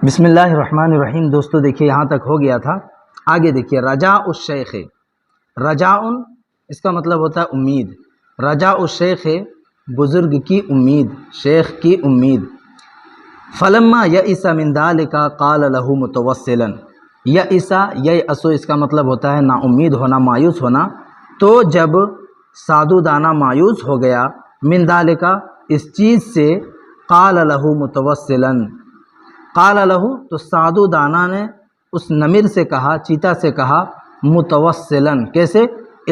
بسم اللہ الرحمن الرحیم۔ دوستو دیکھیے یہاں تک ہو گیا تھا، آگے دیکھیے رجاء الشیخ۔ رجاء اس کا مطلب ہوتا ہے امید۔ رجاء الشیخ بزرگ کی امید، شیخ کی امید۔ فلما یئس من ذلک قال له متوسلا۔ یئس یئس اس کا مطلب ہوتا ہے نا امید ہونا، مایوس ہونا۔ تو جب سادو دانہ مایوس ہو گیا من ذلک اس چیز سے، قال له متوسلا، قال له تو سادو دانہ نے اس نمر سے کہا، چیتا سے کہا، متوسلا کیسے؟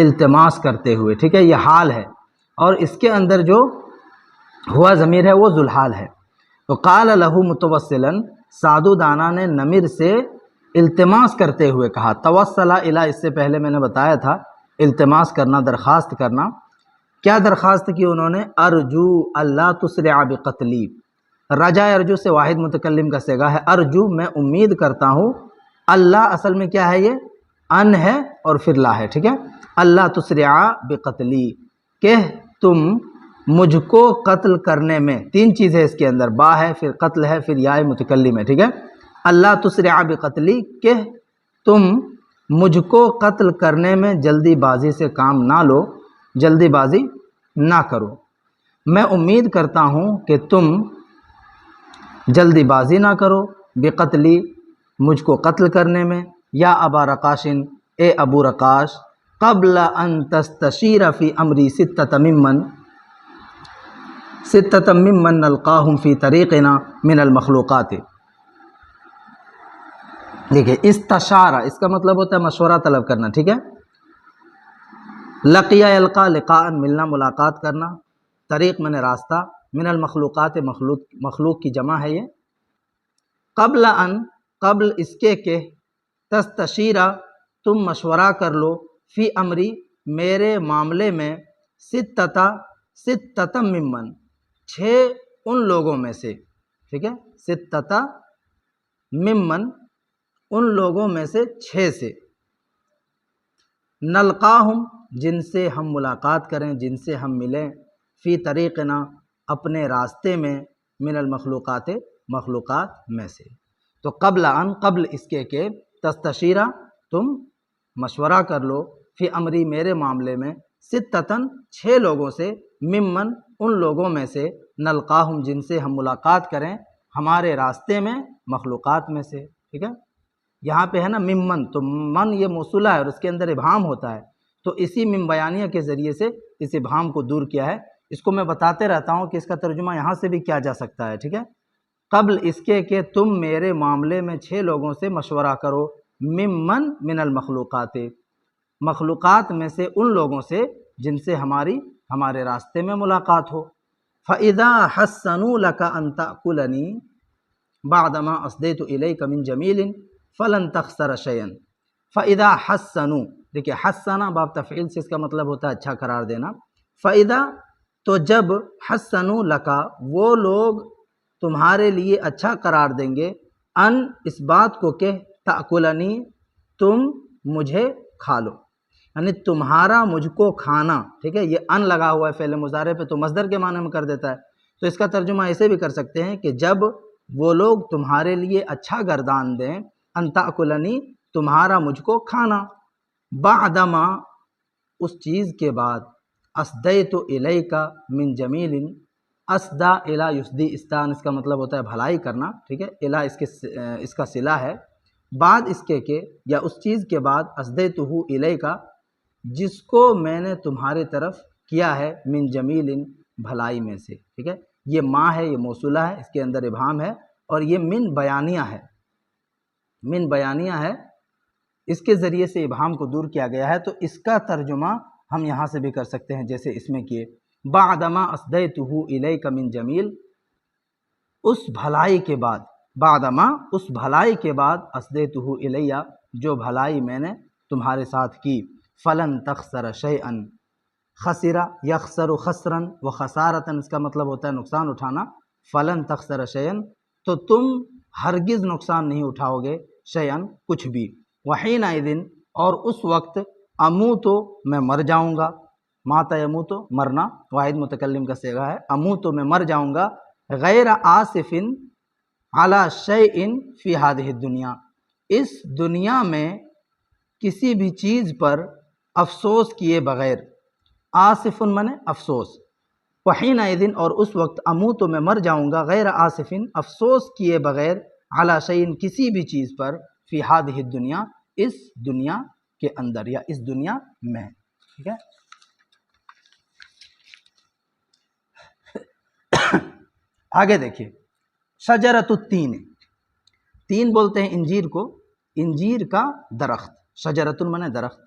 التماس کرتے ہوئے، ٹھیک ہے، یہ حال ہے اور اس کے اندر جو ہوا ضمیر ہے وہ ذوالحال ہے۔ تو قال له متوسلا، سادو دانہ نے نمر سے التماس کرتے ہوئے کہا۔ توسل الی اس سے پہلے میں نے بتایا تھا التماس کرنا، درخواست کرنا۔ کیا درخواست کی انہوں نے؟ ارجو اللہ تسرع بقتلی۔ رجا ارجو سے واحد متکلم کا صیغہ ہے، ارجو میں امید کرتا ہوں، اللہ اصل میں کیا ہے، یہ ان ہے اور پھر لا ہے، ٹھیک ہے، اللہ تسرع بقتلی، کہ تم مجھ کو قتل کرنے میں، تین چیزیں اس کے اندر، با ہے، پھر قتل ہے، پھر یا متکلم ہے، ٹھیک ہے، اللہ تسرع بقتلی، کہ تم مجھ کو قتل کرنے میں جلدی بازی سے کام نہ لو، جلدی بازی نہ کرو۔ میں امید کرتا ہوں کہ تم جلدی بازی نہ کرو، بقتلی مجھ کو قتل کرنے میں، یا ابا رقاشن اے ابو رقاش، قبل ان تستشیر فی امری ستۃ ممن نلقاہم فی طریقنا من المخلوقات۔ دیکھیے استشارہ اس کا مطلب ہوتا ہے مشورہ طلب کرنا، ٹھیک ہے، لقیہ یلقا لقاء ملنا، ملاقات کرنا، طریق میں نے راستہ، من المخلوقات مخلوق کی جمع ہے یہ۔ قبل ان قبل اس کے کہ، تستشیرہ تم مشورہ کر لو، فی امری میرے معاملے میں، ستۃ ممن 6 ان لوگوں میں سے، ٹھیک ہے، ستۃ ممن ان لوگوں میں سے 6 سے، نلقاہم جن سے ہم ملاقات کریں، جن سے ہم ملیں، فی طریقنا اپنے راستے میں، من المخلوقات مخلوقات میں سے۔ تو قبل ان قبل اس کے کہ، تستشیرہ تم مشورہ کر لو، فی امری میرے معاملے میں، ستۃ 6 لوگوں سے، ممن ان لوگوں میں سے، نلقاہم جن سے ہم ملاقات کریں ہمارے راستے میں، مخلوقات میں سے، ٹھیک ہے۔ یہاں پہ ہے نا ممن، تو من یہ موصولہ ہے اور اس کے اندر ابہام ہوتا ہے، تو اسی من بیانیہ کے ذریعے سے اس ابہام کو دور کیا ہے۔ اس کو میں بتاتے رہتا ہوں کہ اس کا ترجمہ یہاں سے بھی کیا جا سکتا ہے، ٹھیک ہے، قبل اس کے کہ تم میرے معاملے میں 6 لوگوں سے مشورہ کرو، ممن من المخلوقات مخلوقات میں سے ان لوگوں سے جن سے ہمارے راستے میں ملاقات ہو۔ فَإِذَا حَسَّنُوا لَكَ أَن تَأْكُلَنِي بَعْدَمَا أَصْدَيْتُ إِلَيْكَ مِن جَمِيلٍ فَلَن تَخْسَرَ شَيْئًا۔ فَإِذَا حَسَّنُوا، دیکھیے حسنا باب تفعیل سے اس کا مطلب ہوتا ہے اچھا قرار دینا۔ فَإِذَا تو جب، حسنوا لکا وہ لوگ تمہارے لیے اچھا قرار دیں گے، ان اس بات کو کہ، تأکلنی تم مجھے کھا لو، یعنی تمہارا مجھ کو کھانا، ٹھیک ہے، یہ ان لگا ہوا ہے فعل مضارع پہ تو مصدر کے معنی میں کر دیتا ہے، تو اس کا ترجمہ ایسے بھی کر سکتے ہیں کہ جب وہ لوگ تمہارے لیے اچھا گردان دیں، ان تأکلنی تمہارا مجھ کو کھانا، بعدما اس چیز کے بعد، اسدیت الیک من جمیل، اسدا الی یسدی استان اس کا مطلب ہوتا ہے بھلائی کرنا، ٹھیک ہے، الی اس کا صلہ ہے، بعد اس کے کہ، یا اس چیز کے بعد، اسدیتہ الیک جس کو میں نے تمہارے طرف کیا ہے، من جمیل بھلائی میں سے، ٹھیک ہے، یہ ما ہے، یہ موصولہ ہے، اس کے اندر ابہام ہے، اور یہ من بیانیہ ہے، من بیانیہ ہے، اس کے ذریعے سے ابہام کو دور کیا گیا ہے، تو اس کا ترجمہ ہم یہاں سے بھی کر سکتے ہیں جیسے اس میں کیے، بعدما اسدیتہ الیک من جمیل، اس بھلائی کے بعد، بعدما اس بھلائی کے بعد، اسدیتہ الیہ جو بھلائی میں نے تمہارے ساتھ کی، فلن تخسر شیئا، خسر یخسر خسرا و خسارتا اس کا مطلب ہوتا ہے نقصان اٹھانا، فلن تخسر شیئا تو تم ہرگز نقصان نہیں اٹھاؤ گے، شیئا کچھ بھی، وحینئذ اور اس وقت، اموتو میں مر جاؤں گا، ماتا یموتو مرنا واحد متکلم کا صیغہ ہے، اموتو میں مر جاؤں گا، غیر آصف علی شیء فی ہذہ الدنیا، اس دنیا میں کسی بھی چیز پر افسوس کیے بغیر، آصف منے افسوس، وحینئذ اور اس وقت اموت میں مر جاؤں گا، غیر آصف افسوس کیے بغیر، علی شیء کسی بھی چیز پر، فی ہذہ الدنیا اس دنیا کے اندر یا اس دنیا میں، ٹھیک ہے۔ آگے دیکھیے، شجرۃ التین، تین بولتے ہیں انجیر کو، انجیر کا درخت، شجرۃ منے درخت،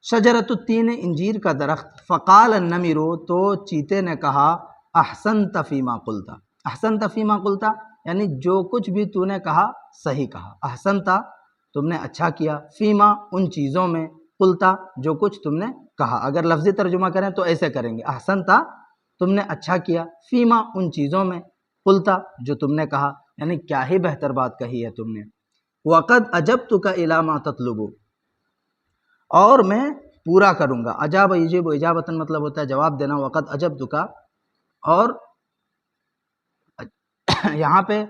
شجرۃ التین انجیر کا درخت، فقال النمر تو چیتے نے کہا، احسنت فیما قلت، احسنت فیما قلت یعنی جو کچھ بھی تو نے کہا صحیح کہا، احسنت تم نے اچھا کیا، فیما ان چیزوں میں، قلت جو کچھ تم نے کہا، اگر لفظی ترجمہ کریں تو ایسے کریں گے، احسنت تم نے اچھا کیا، فیما ان چیزوں میں، قلت جو تم نے کہا، یعنی کیا ہی بہتر بات کہی ہے تم نے، وقد اجبتک الی ما تطلب، اور میں پورا کروں گا، اجاب یجیب اجابتاً مطلب ہوتا ہے جواب دینا، وقد اجبتک، اور یہاں پہ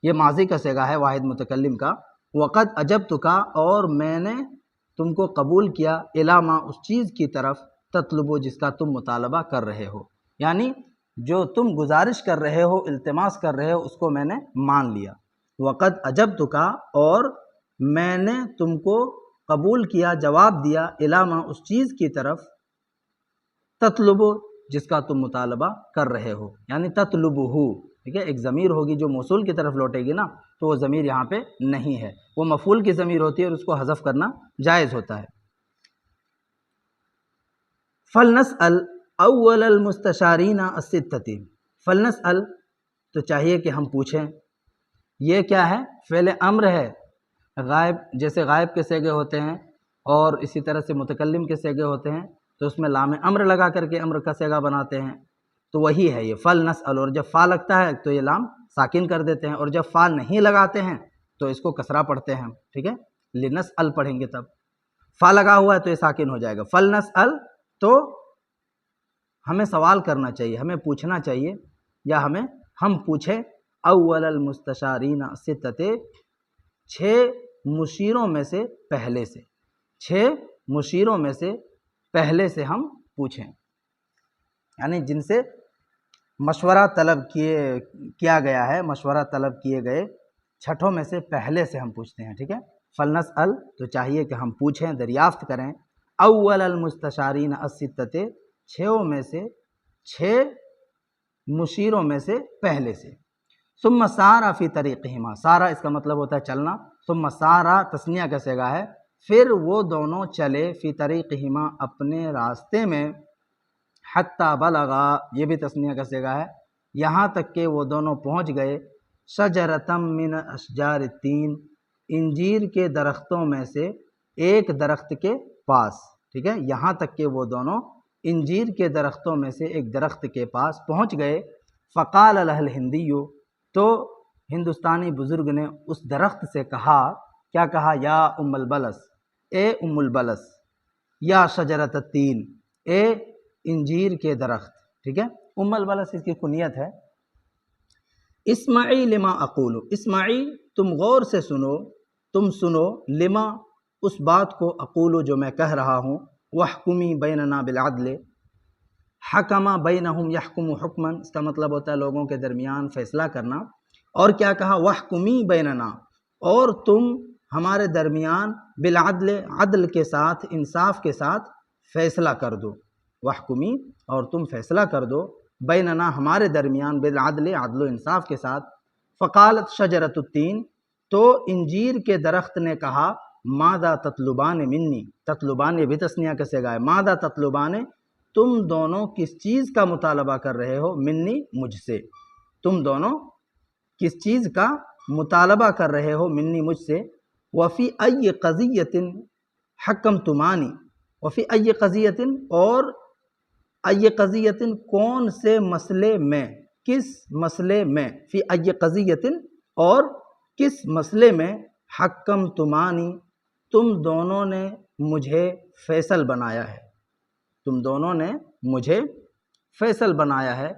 یہ ماضی کا صیغہ ہے واحد متکلم کا، وقد اجبتک اور میں نے تم کو قبول کیا، الی ما اس چیز کی طرف، تطلبو جس کا تم مطالبہ کر رہے ہو، یعنی جو تم گزارش کر رہے ہو، التماس کر رہے ہو، اس کو میں نے مان لیا، وقد اجبتک اور میں نے تم کو قبول کیا، جواب دیا، الی ما اس چیز کی طرف، تطلبو جس کا تم مطالبہ کر رہے ہو، یعنی تطلبہ، ٹھیک ہے، ایک ضمیر ہوگی جو موصول کی طرف لوٹے گی نا، تو وہ ضمیر یہاں پہ نہیں ہے، وہ مفعول کی ضمیر ہوتی ہے اور اس کو حذف کرنا جائز ہوتا ہے۔ فلنسأل اول المستشارین الستۃ، فلنسأل تو چاہیے کہ ہم پوچھیں، یہ کیا ہے، فعل امر ہے، غائب جیسے غائب کے صیغے ہوتے ہیں اور اسی طرح سے متکلم کے صیغے ہوتے ہیں تو اس میں لام امر لگا کر کے امر کا صیغہ بناتے ہیں، تو وہی ہے یہ فلنسأل، اور جب فا لگتا ہے تو یہ لام ساکن کر دیتے ہیں، اور جب فا نہیں لگاتے ہیں تو اس کو کسرہ پڑھتے ہیں، ٹھیک ہے، لنسأل پڑھیں گے تب، فا لگا ہوا ہے تو یہ ساکن ہو جائے گا، فلنسأل تو ہمیں سوال کرنا چاہیے، ہمیں پوچھنا چاہیے، یا ہم پوچھیں، اول المستشارین الستۃ، 6 مشیروں میں سے پہلے سے، 6 مشیروں میں سے پہلے سے ہم پوچھیں، یعنی جن سے مشورہ طلب کیا گیا ہے، مشورہ طلب کیے گئے 6 میں سے پہلے سے ہم پوچھتے ہیں، ٹھیک ہے، فلنسأل تو چاہیے کہ ہم پوچھیں، دریافت کریں، اول المستشارین الستۃ 6 میں سے 6 مشیروں میں سے پہلے سے، ثم سارا فی طریقہما، سارا اس کا مطلب ہوتا ہے چلنا، ثم سارا تثنیہ کا صیغہ ہے، پھر وہ دونوں چلے، فی طریقہما اپنے راستے میں، حتی بلغا یہ بھی تثنیہ کا صیغہ ہے، یہاں تک کہ وہ دونوں پہنچ گئے، شجرۃ من اشجار التین، انجیر کے درختوں میں سے ایک درخت کے پاس، ٹھیک ہے، یہاں تک کہ وہ دونوں انجیر کے درختوں میں سے ایک درخت کے پاس پہنچ گئے، فقال لہ الہندی، تو ہندوستانی بزرگ نے اس درخت سے کہا، کیا کہا، یا ام البلس، اے ام البلس، یا شجرۃ التین، اے انجیر کے درخت، ٹھیک ہے، ام البلس اس کی کنیت ہے، اسمعی لما اقول، اسمعی تم غور سے سنو، تم سنو، لما اس بات کو، اقول جو میں کہہ رہا ہوں، وحکمی بیننا بالعدل، حکما بینہم یحکم حکما، اس کا مطلب ہوتا ہے لوگوں کے درمیان فیصلہ کرنا، اور کیا کہا، وحکمی بیننا، اور تم ہمارے درمیان، بالعدل عدل کے ساتھ، انصاف کے ساتھ فیصلہ کر دو، وحکمی اور تم فیصلہ کر دو، بیننا ہمارے درمیان، بالعدل عدل و انصاف کے ساتھ، فقالت شجرۃ التین تو انجیر کے درخت نے کہا، ماذا تطلبان منی، تطلبان بھی تثنیہ کا صیغہ ہے، ماذا تطلبان تم دونوں کس چیز کا مطالبہ کر رہے ہو، منی مجھ سے، تم دونوں کس چیز کا مطالبہ کر رہے ہو، منی مجھ سے، وفی ای قضیۃ حکمتمانی، وفی ای قضیۃ اور ای قضیۃ کون سے مسئلے میں، کس مسئلے میں، فی ای قضیۃ اور کس مسئلے میں، حکمتمانی تم دونوں نے مجھے فیصل بنایا ہے، تم دونوں نے مجھے فیصل بنایا ہے،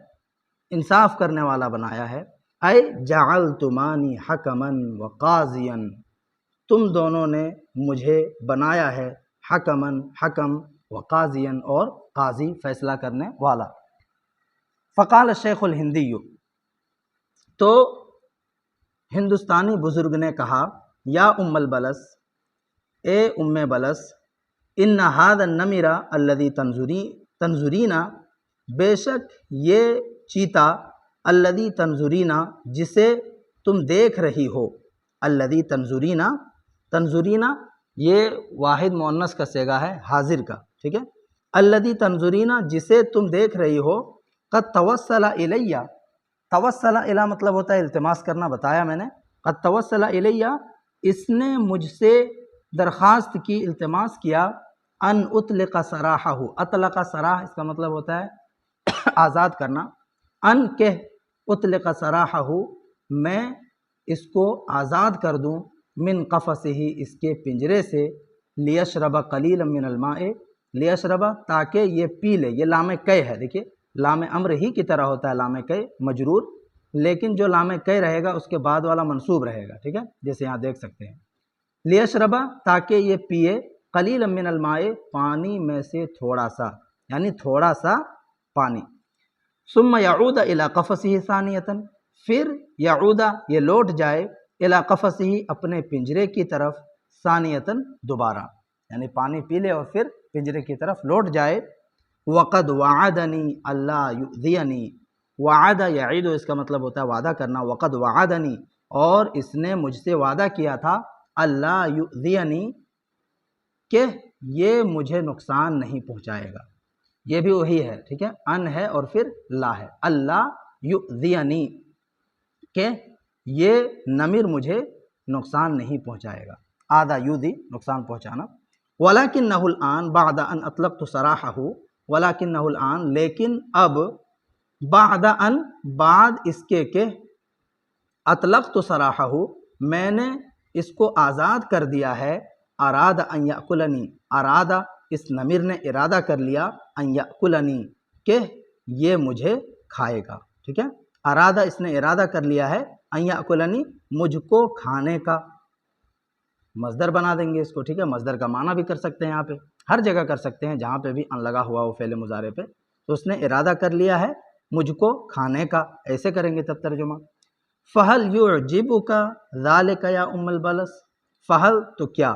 انصاف کرنے والا بنایا ہے، اے جعلتمانی حکمن و قاضین، تم دونوں نے مجھے بنایا ہے حکمن حکم و قاضین اور قاضی فیصلہ کرنے والا۔ فقال شیخ الہندی، تو ہندوستانی بزرگ نے کہا، یا ام البلس، اے ام بلس، ان هذا النمر الذي تنظرین، بے شک یہ چیتا، الذي تنظرین، جسے تم دیکھ رہی ہو، الذي تنظرین، تنظرین یہ واحد مؤنث کا صیغہ ہے حاضر کا، ٹھیک ہے، الذي تنظرین جسے تم دیکھ رہی ہو، قد توسل الیہ، توسل الی مطلب ہوتا ہے التماس کرنا، بتایا میں نے، قد توسل الیہ، اس نے مجھ سے درخواست کی، التماس کیا، ان اطلق سراحہ، اطلق سراح اس کا مطلب ہوتا ہے آزاد کرنا، ان کہ اطلق سراحہ، میں اس کو آزاد کر دوں، من قفصہ، اس کے پنجرے سے، لیشرب قلیلا من الماء، لیشرب تاکہ یہ پی لے، یہ لام کئی ہے، دیکھیے لام امر ہی کی طرح ہوتا ہے لام کئی مجرور، لیکن جو لام کئی رہے گا اس کے بعد والا منصوب رہے گا، ٹھیک ہے، جیسے یہاں دیکھ سکتے ہیں، لیشرب تاکہ یہ پیے، قلیلا من الماء، پانی میں سے تھوڑا سا، یعنی تھوڑا سا پانی، ثم یعود الی قفصہ ثانیۃ، پھر یعود یہ لوٹ جائے، الی قفصہ اپنے پنجرے کی طرف، ثانیۃ دوبارہ، یعنی پانی پی لے اور پھر پنجرے کی طرف لوٹ جائے، وقد وعدنی اللہ یؤذینی، وعد یعید اس کا مطلب ہوتا ہے وعدہ کرنا، وقد وعدنی اور اس نے مجھ سے وعدہ کیا تھا، اللہ یؤذینی کہ یہ مجھے نقصان نہیں پہنچائے گا، یہ بھی وہی ہے، ٹھیک ہے، ان ہے اور پھر لا ہے، اللہ یؤذینی کہ یہ نمر مجھے نقصان نہیں پہنچائے گا، آدھا یؤذی نقصان پہنچانا، ولکنہ الآن بعد ان اطلقت سراحہ، ولکنہ الآن لیکن اب، بعد ان بعد اس کے کہ، اطلقت سراحہ میں نے اس کو آزاد کر دیا ہے، اراد ان یأکلنی، ارادہ اس نمر نے ارادہ کر لیا، ان یأکلنی کہ یہ مجھے کھائے گا، ٹھیک ہے، ارادہ اس نے ارادہ کر لیا ہے، ان یأکلنی مجھ کو کھانے کا، مصدر بنا دیں گے اس کو، ٹھیک ہے، مصدر کا معنی بھی کر سکتے ہیں، یہاں پہ ہر جگہ کر سکتے ہیں جہاں پہ بھی ان لگا ہوا ہو فعل مضارع پہ، تو اس نے ارادہ کر لیا ہے مجھ کو کھانے کا، ایسے کریں گے تب ترجمہ، فہل یعجبک ذالک یا ام البلس، فہل تو کیا،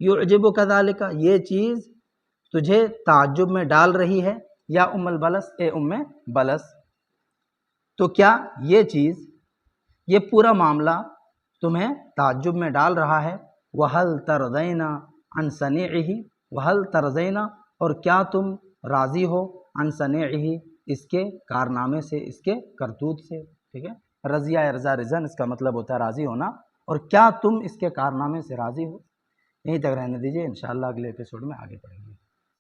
یعجبک ذالک یہ چیز تجھے تعجب میں ڈال رہی ہے، یا ام البلس اے ام بلس، تو کیا یہ چیز، یہ پورا معاملہ تمہیں تعجب میں ڈال رہا ہے، وَهَلْ تَرْضَيْنَ عَنْ صَنِيعِهِ، وَهَلْ تَرْضَيْنَ اور کیا تم راضی ہو، عن صنیعہ اس کے کارنامے سے، اس کے کرتوت سے، ٹھیک ہے، رضیہ ارضا رضن اس کا مطلب ہوتا ہے راضی ہونا، اور کیا تم اس کے کارنامے سے راضی ہو، یہیں تک رہنے دیجیے، انشاءاللہ اگلے ایپیسوڈ میں آگے پڑھیں گے۔